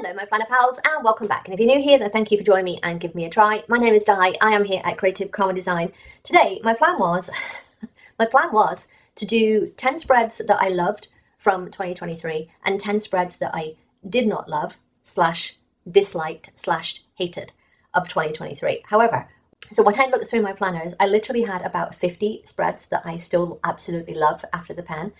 Hello my planner pals and welcome back, and if you're new here then thank you for joining me and giving me a try. My name is Di, I am here at Creative Common Design. Today my plan was to do 10 spreads that I loved from 2023 and 10 spreads that I did not love / disliked / hated of 2023. However, so when I looked through my planners, I literally had about 50 spreads that I still absolutely love after the pen,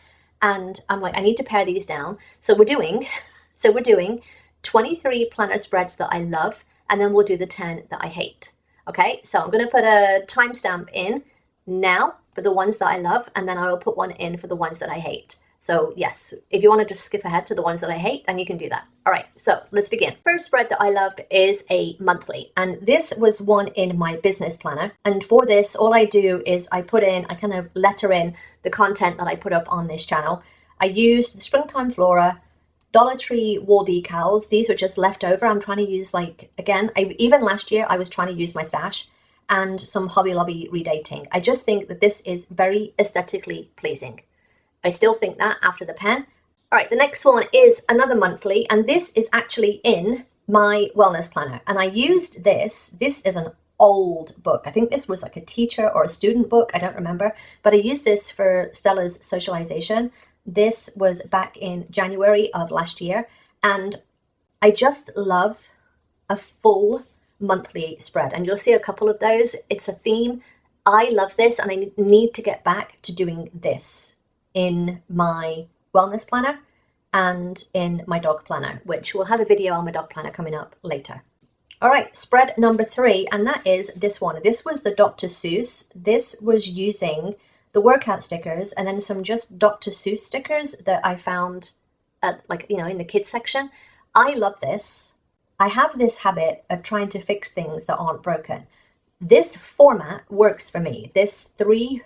and I'm like, I need to pare these down. So we're doing 23 planner spreads that I love, and then we'll do the 10 that I hate. Okay, so I'm going to put a timestamp in now for the ones that I love, and then I will put one in for the ones that I hate. So yes, if you want to just skip ahead to the ones that I hate, then you can do that. All right, so let's begin. First spread that I loved is a monthly, and this was one in my business planner. And for this, all I do is I kind of letter in the content that I put up on this channel. I used the Springtime Flora Dollar Tree wall decals. These were just left over. I'm trying to use, like, again, even last year I was trying to use my stash, and some Hobby Lobby redating. I just think that this is very aesthetically pleasing. I still think that after the pen. All right, the next one is another monthly, and this is actually in my wellness planner. And I used this is an old book. I think this was like a teacher or a student book, I don't remember, but I used this for Stella's socialization. This was back in January of last year, and I just love a full monthly spread, and you'll see a couple of those. It's a theme. I love this, and I need to get back to doing this in my wellness planner and in my dog planner, which we'll have a video on my dog planner coming up later. All right, spread number 3, and that is this one. This was the Dr. Seuss. This was using the workout stickers and then some just Dr. Seuss stickers that I found at, like, you know, in the kids section. I love this. I have this habit of trying to fix things that aren't broken. This format works for me. This three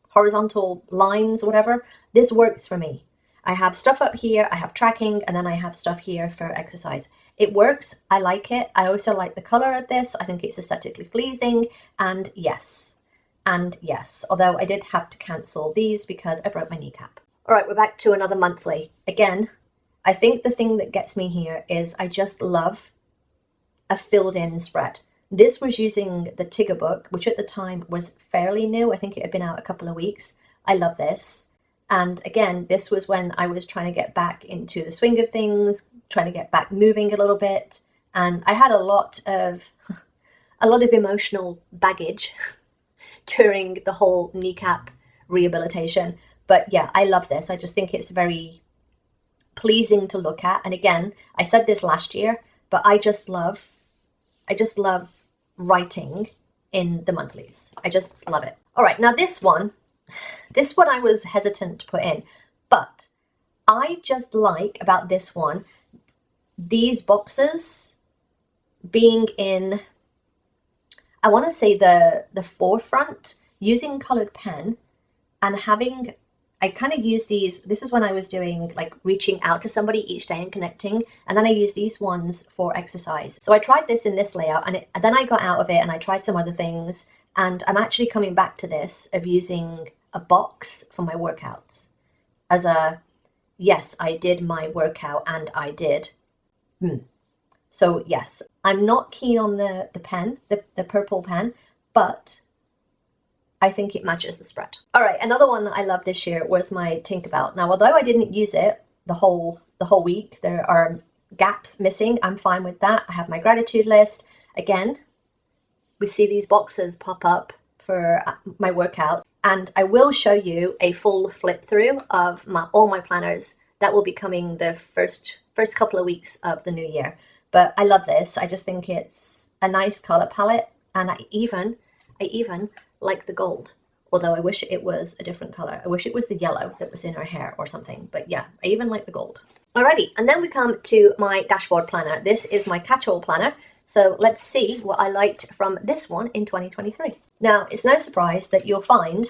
horizontal lines, whatever, this works for me. I have stuff up here, I have tracking, and then I have stuff here for exercise. It works. I like it. I also like the color of this. I think it's aesthetically pleasing, and yes, although I did have to cancel these because I broke my kneecap. All right, we're back to another monthly. Again, I think the thing that gets me here is I just love a filled in spread. This was using the Tigger book, which at the time was fairly new. I think it had been out a couple of weeks. I love this. And again, this was when I was trying to get back into the swing of things, trying to get back moving a little bit. And I had a lot of emotional baggage during the whole kneecap rehabilitation. But yeah, I love this. I just think it's very pleasing to look at. And again, I said this last year, but I just love writing in the monthlies. I just love it. All right, now this one I was hesitant to put in, but I just like about this one, these boxes being in, I want to say the forefront, using colored pen and having, I kind of use these, this is when I was doing like reaching out to somebody each day and connecting, and then I use these ones for exercise. So I tried this in this layout, and then I got out of it and I tried some other things, and I'm actually coming back to this of using a box for my workouts as a, yes, I did my workout and I did. So yes, I'm not keen on the pen, the purple pen, but I think it matches the spread. All right, another one that I loved this year was my Tinkerbell. Now, although I didn't use it the whole week, there are gaps missing. I'm fine with that. I have my gratitude list. Again, we see these boxes pop up for my workout, and I will show you a full flip through of all my planners. That will be coming the first couple of weeks of the new year. But I love this. I just think it's a nice color palette, and I even like the gold, although I wish it was a different color. I wish it was the yellow that was in her hair or something, but yeah, I even like the gold. Alrighty, and then we come to my dashboard planner. This is my catch-all planner, so let's see what I liked from this one in 2023. Now, it's no surprise that you'll find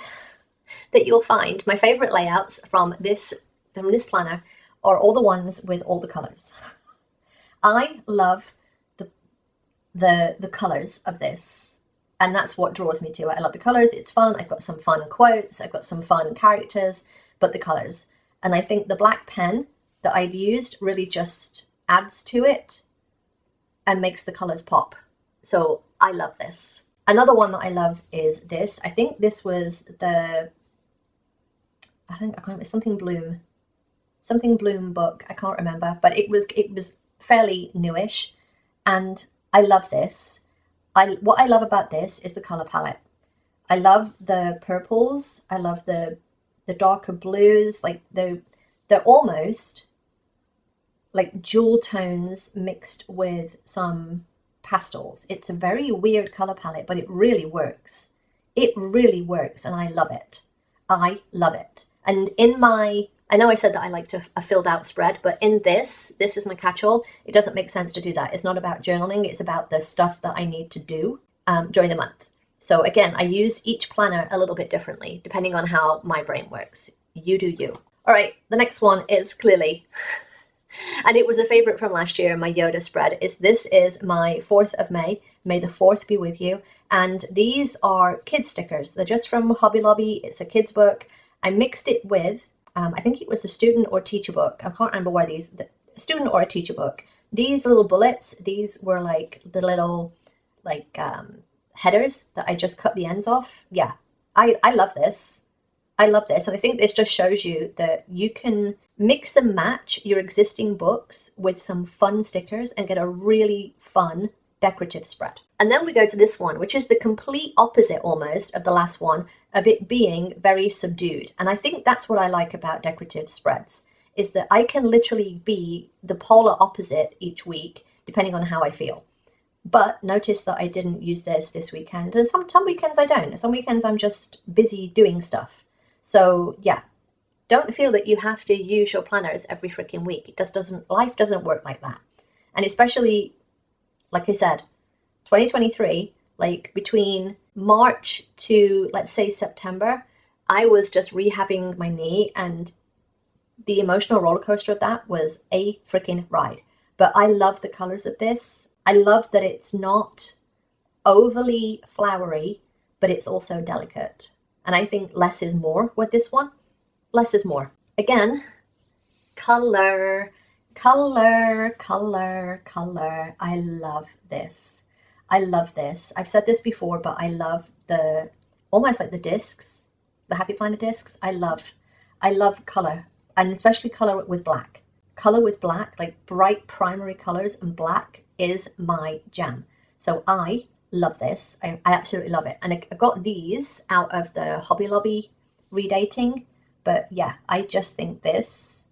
my favorite layouts from this planner are all the ones with all the colors. I love the colors of this, and that's what draws me to it. I love the colors. It's fun. I've got some fun quotes. I've got some fun characters, but the colors. And I think the black pen that I've used really just adds to it and makes the colors pop. So I love this. Another one that I love is this. I think this was I can't remember, something Bloom book. I can't remember, but it was fairly newish, and I love this. What I love about this is the color palette. I love the purples. I love the darker blues. Like they're almost like jewel tones mixed with some pastels. It's a very weird color palette, but it really works. It really works, and I love it. I love it. And I know I said that I liked a filled out spread, but in this is my catch-all. It doesn't make sense to do that. It's not about journaling. It's about the stuff that I need to do during the month. So again, I use each planner a little bit differently, depending on how my brain works. You do you. All right, the next one is clearly, and it was a favorite from last year, my Yoda spread. This is my 4th of May. May the 4th be with you. And these are kid stickers. They're just from Hobby Lobby. It's a kid's book. I mixed it with, I think it was the student or teacher book. I can't remember where the student or a teacher book. These little bullets, these were like the little like headers that I just cut the ends off. Yeah, I love this. I love this. And I think this just shows you that you can mix and match your existing books with some fun stickers and get a really fun decorative spread. And then we go to this one, which is the complete opposite almost of the last one, of it being very subdued. And I think that's what I like about decorative spreads, is that I can literally be the polar opposite each week, depending on how I feel. But notice that I didn't use this weekend. And some weekends I don't. Some weekends I'm just busy doing stuff. So yeah, don't feel that you have to use your planners every freaking week. Life doesn't work like that. And especially, like I said, 2023, like between March to, let's say, September, I was just rehabbing my knee, and the emotional roller coaster of that was a freaking ride. But I love the colors of this. I love that it's not overly flowery, but it's also delicate. And I think less is more with this one. Less is more. Again, color, color, color, color. I love this. I love this. I've said this before, but I love almost like the discs, the Happy Planner discs. I love color, and especially color with black. Color with black, like bright primary colors, and black is my jam. So I love this. I absolutely love it. And I got these out of the Hobby Lobby redating, but yeah, I just think this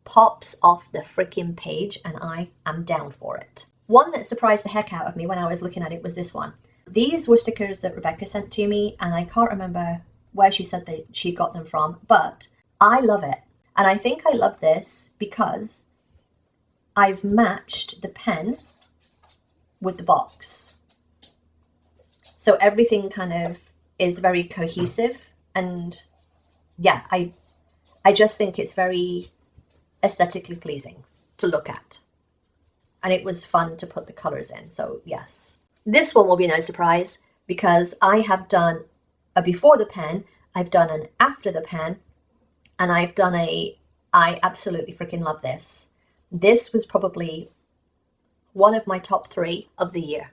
pops off the freaking page, and I am down for it. One that surprised the heck out of me when I was looking at it was this one. These were stickers that Rebecca sent to me, and I can't remember where she said that she got them from, but I love it. And I think I love this because I've matched the pen with the box. So everything kind of is very cohesive, and yeah, I just think it's very aesthetically pleasing to look at. And it was fun to put the colors in, so yes. This one will be no surprise because I have done a before the pen, I've done an after the pen, and I've done I absolutely freaking love this. This was probably one of my top 3 of the year.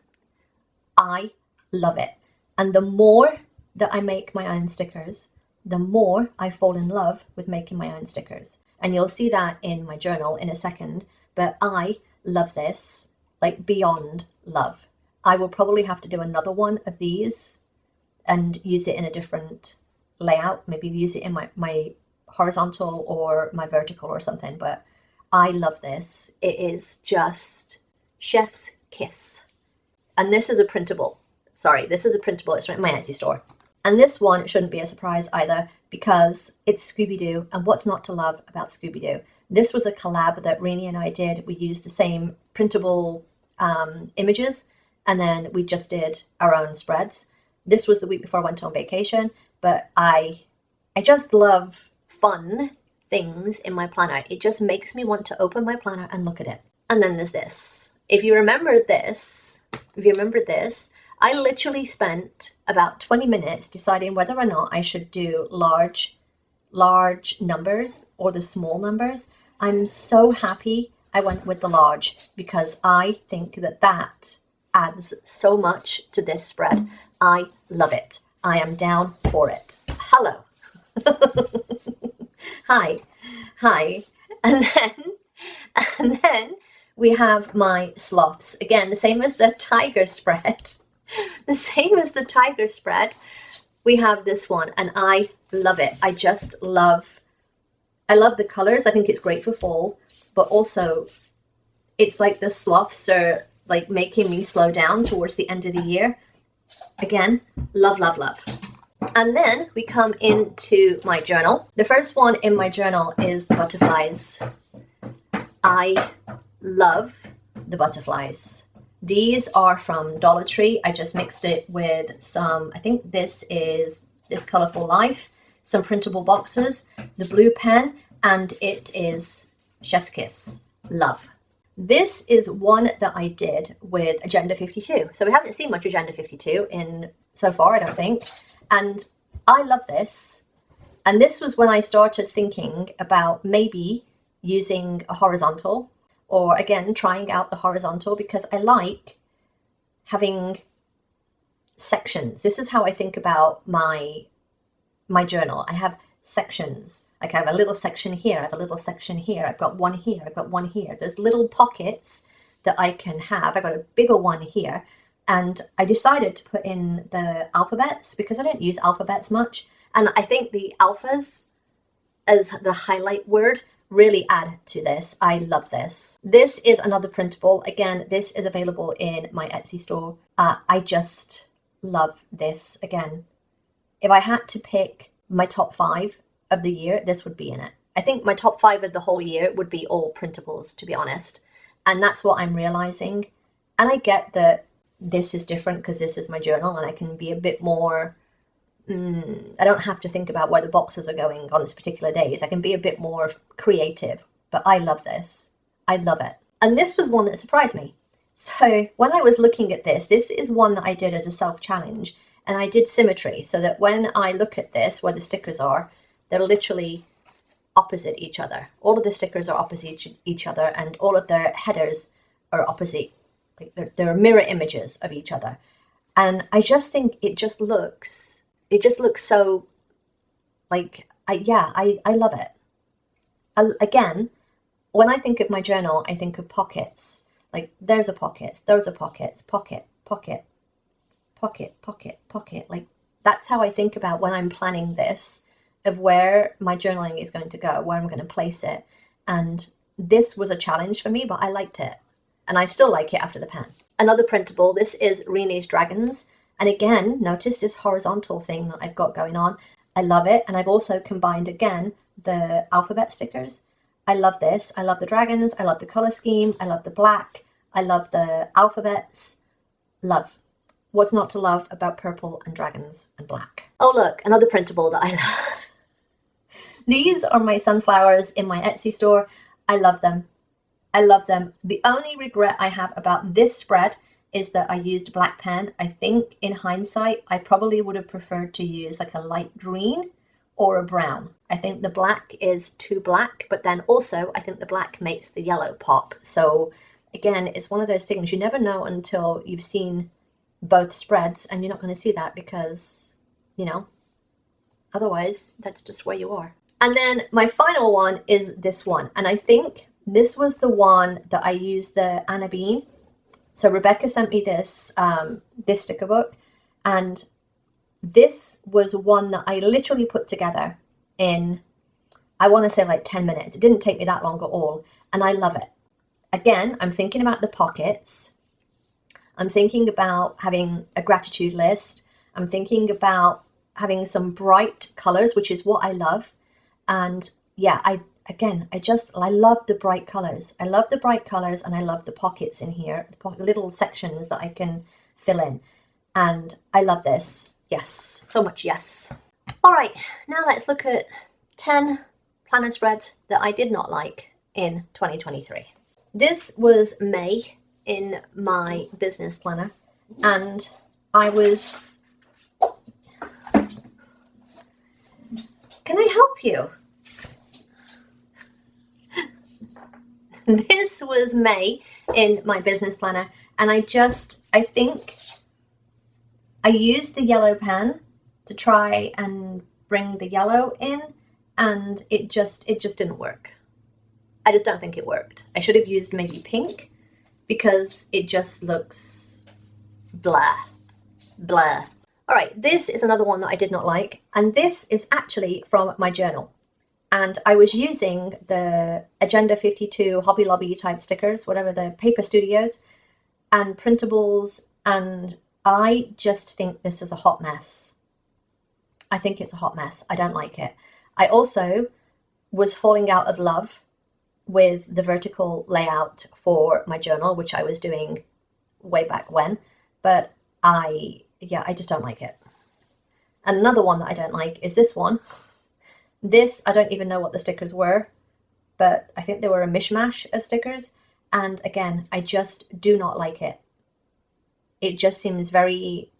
I love it. And the more that I make my own stickers, the more I fall in love with making my own stickers. And you'll see that in my journal in a second, but I love this, like beyond love. I will probably have to do another one of these and use it in a different layout, maybe use it in my horizontal or my vertical or something, but I love this. It is just chef's kiss. And this is a printable. Sorry, this is a printable. It's from my Etsy store. And this one shouldn't be a surprise either because it's Scooby-Doo, and what's not to love about Scooby-Doo? This was a collab that Rainey and I did. We used the same printable images, and then we just did our own spreads. This was the week before I went on vacation, but I just love fun things in my planner. It just makes me want to open my planner and look at it. And then there's this. If you remember this, I literally spent about 20 minutes deciding whether or not I should do large numbers or the small numbers. I'm so happy I went with the large because I think that that adds so much to this spread. I love it. I am down for it. Hello. Hi. Hi. And then we have my sloths. Again, the same as the tiger spread. The same as the tiger spread. We have this one and I love it. I love the colors. I think it's great for fall, but also it's like the sloths are like making me slow down towards the end of the year. Again, love, love, love. And then we come into my journal. The first one in my journal is the butterflies. I love the butterflies. These are from Dollar Tree. I just mixed it with some, I think this is This Colorful Life, some printable boxes, the blue pen, and it is Chef's Kiss. Love. This is one that I did with Agenda 52. So we haven't seen much Agenda 52 in so far, I don't think. And I love this. And this was when I started thinking about maybe using a horizontal, or again, trying out the horizontal, because I like having sections. This is how I think about my journal. I have sections. Like I have a little section here, I have a little section here, I've got one here, I've got one here. There's little pockets that I can have. I got a bigger one here. And I decided to put in the alphabets because I don't use alphabets much. And I think the alphas as the highlight word really add to this. I love this. This is another printable. Again, this is available in my Etsy store. I just love this. Again, if I had to pick my top 5 of the year, this would be in it. I think my top 5 of the whole year would be all printables, to be honest. And that's what I'm realizing. And I get that this is different because this is my journal and I can be a bit more, I don't have to think about where the boxes are going on this particular days. I can be a bit more creative, but I love this. I love it. And this was one that surprised me. So when I was looking at this is one that I did as a self-challenge, and I did symmetry so that when I look at this, where the stickers are, they're literally opposite each other. All of the stickers are opposite each other, and all of their headers are opposite. Like they're mirror images of each other. And I just think it just looks so like, I love it. Again, when I think of my journal, I think of pockets. Like there's a pocket, those are pockets, pocket, pocket, pocket, pocket, pocket. Like that's how I think about when I'm planning this, of where my journaling is going to go, where I'm going to place it. And this was a challenge for me, but I liked it. And I still like it after the pen. Another printable, this is Renee's Dragons. And again, notice this horizontal thing that I've got going on. I love it. And I've also combined, again, the alphabet stickers. I love this. I love the dragons. I love the color scheme. I love the black. I love the alphabets. Love. What's not to love about purple and dragons and black? Oh, look, another printable that I love. These are my sunflowers in my Etsy store. I love them. I love them. The only regret I have about this spread is that I used black pen. I think in hindsight, I probably would have preferred to use like a light green or a brown. I think the black is too black, but then also I think the black makes the yellow pop. So again, it's one of those things you never know until you've seen both spreads, and you're not going to see that because, you know, otherwise that's just where you are. And then my final one is this one. And I think this was the one that I used the Anna Bean. So Rebecca sent me this, this sticker book, and this was one that I literally put together in, I want to say like 10 minutes. It didn't take me that long at all. And I love it. Again, I'm thinking about the pockets. I'm thinking about having a gratitude list. I'm thinking about having some bright colors, which is what I love. And yeah, I love the bright colors. I love the bright colors, and I love the pockets in here, the little sections that I can fill in. And I love this. Yes, so much yes. All right, now let's look at 10 planner spreads that I did not like in 2023. This was May in my business planner, and I was... Can I help you? This was May in my business planner, and I think I used the yellow pen to try and bring the yellow in, and it just didn't work. I just don't think it worked. I should have used maybe pink, because it just looks blah, blah. All right, this is another one that I did not like, and this is actually from my journal. And I was using the Agenda 52 Hobby Lobby type stickers, whatever, the Paper Studios and printables, and I just think this is a hot mess. I think it's a hot mess. I don't like it. I also was falling out of love with the vertical layout for my journal, which I was doing way back when, but I just don't like it. And another one that I don't like is this one. This, I don't even know what the stickers were, but I think they were a mishmash of stickers. And again, I just do not like it. It just seems very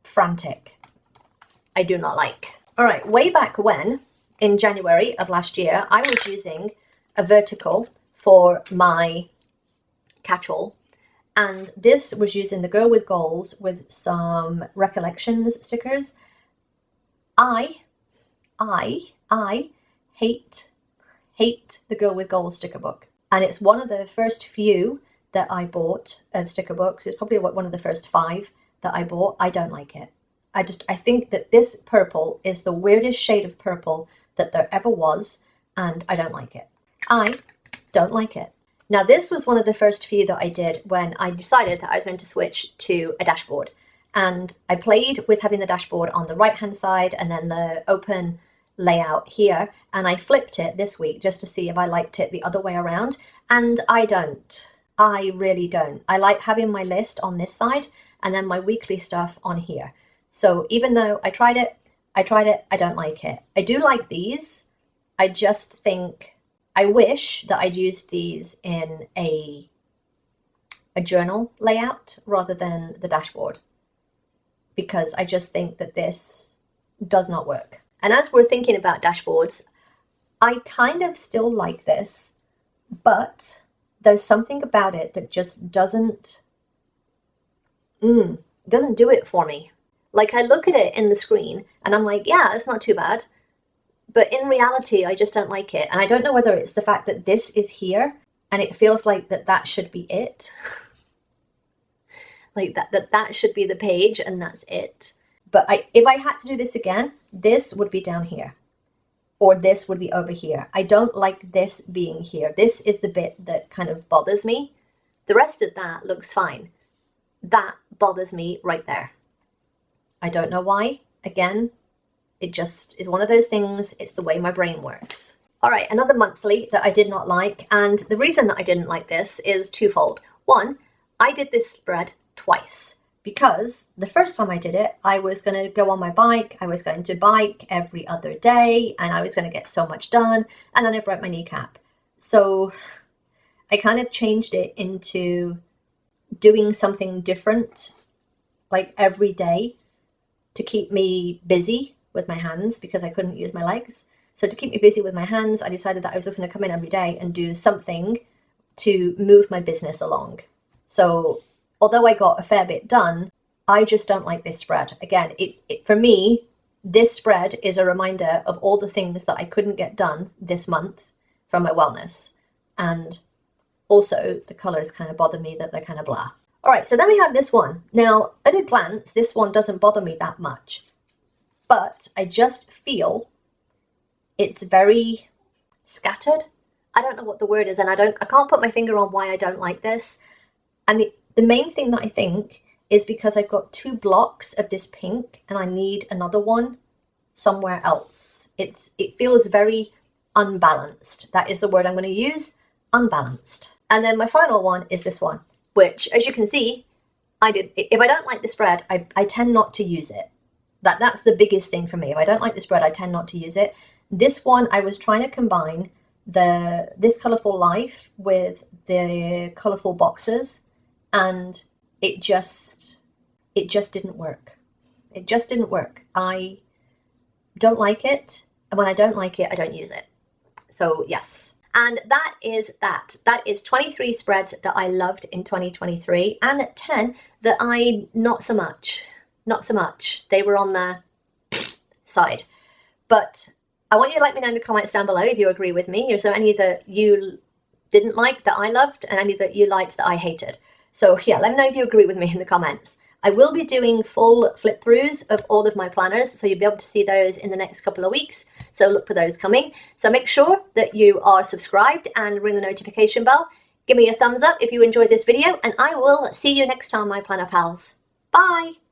frantic. I do not like. All right, way back when, in January of last year, I was using a vertical for my catch-all. And this was using the Girl with Goals with some Recollections stickers. I hate the Girl with Goals sticker book. And it's one of the first few that I bought of sticker books. It's probably one of the first 5 that I bought. I don't like it. I think that this purple is the weirdest shade of purple that there ever was, and I don't like it. I don't like it. Now, this was one of the first few that I did when I decided that I was going to switch to a dashboard. And I played with having the dashboard on the right-hand side and then the open layout here. And I flipped it this week just to see if I liked it the other way around. And I don't. I really don't. I like having my list on this side and then my weekly stuff on here. So even though I tried it, I don't like it. I do like these. I just think, I wish that I'd used these in a journal layout rather than the dashboard, because I just think that this does not work. And as we're thinking about dashboards, I kind of still like this, but there's something about it that just doesn't do it for me. Like, I look at it in the screen and I'm like, yeah, it's not too bad. But in reality, I just don't like it. And I don't know whether it's the fact that this is here and it feels like that should be it. Like that should be the page and that's it. But if I had to do this again, this would be down here. Or this would be over here. I don't like this being here. This is the bit that kind of bothers me. The rest of that looks fine. That bothers me right there. I don't know why. Again, it just is one of those things. It's the way my brain works. All right, another monthly that I did not like. And the reason that I didn't like this is twofold. One, I did this spread twice. Because the first time I did it, I was going to go on my bike. I was going to bike every other day and I was going to get so much done. And then I broke my kneecap. So I kind of changed it into doing something different, like every day, to keep me busy with my hands because I couldn't use my legs. So to keep me busy with my hands, I decided that I was just going to come in every day and do something to move my business along. So although I got a fair bit done, I just don't like this spread. Again, for me, this spread is a reminder of all the things that I couldn't get done this month from my wellness. And also the colors kind of bother me that they're kind of blah. All right, so then we have this one. Now, at a glance, this one doesn't bother me that much, but I just feel it's very scattered. I don't know what the word is, and I can't put my finger on why I don't like this. And the main thing that I think is because I've got 2 blocks of this pink and I need another one somewhere else. It feels very unbalanced. That is the word I'm going to use, unbalanced. And then my final one is this one, which, as you can see, if I don't like the spread, I tend not to use it. That's the biggest thing for me. If I don't like the spread, I tend not to use it. This one, I was trying to combine this colourful life with the colourful boxes, and it just didn't work. It just didn't work. I don't like it, and when I don't like it, I don't use it. So yes. And that is that. That is 23 spreads that I loved in 2023 and 10 that I not so much. Not so much. They were on the side. But I want you to let me know in the comments down below if you agree with me. Is there any that you didn't like that I loved and any that you liked that I hated? So yeah, let me know if you agree with me in the comments. I will be doing full flip throughs of all of my planners, so you'll be able to see those in the next couple of weeks. So look for those coming. So make sure that you are subscribed and ring the notification bell. Give me a thumbs up if you enjoyed this video, and I will see you next time, my planner pals. Bye!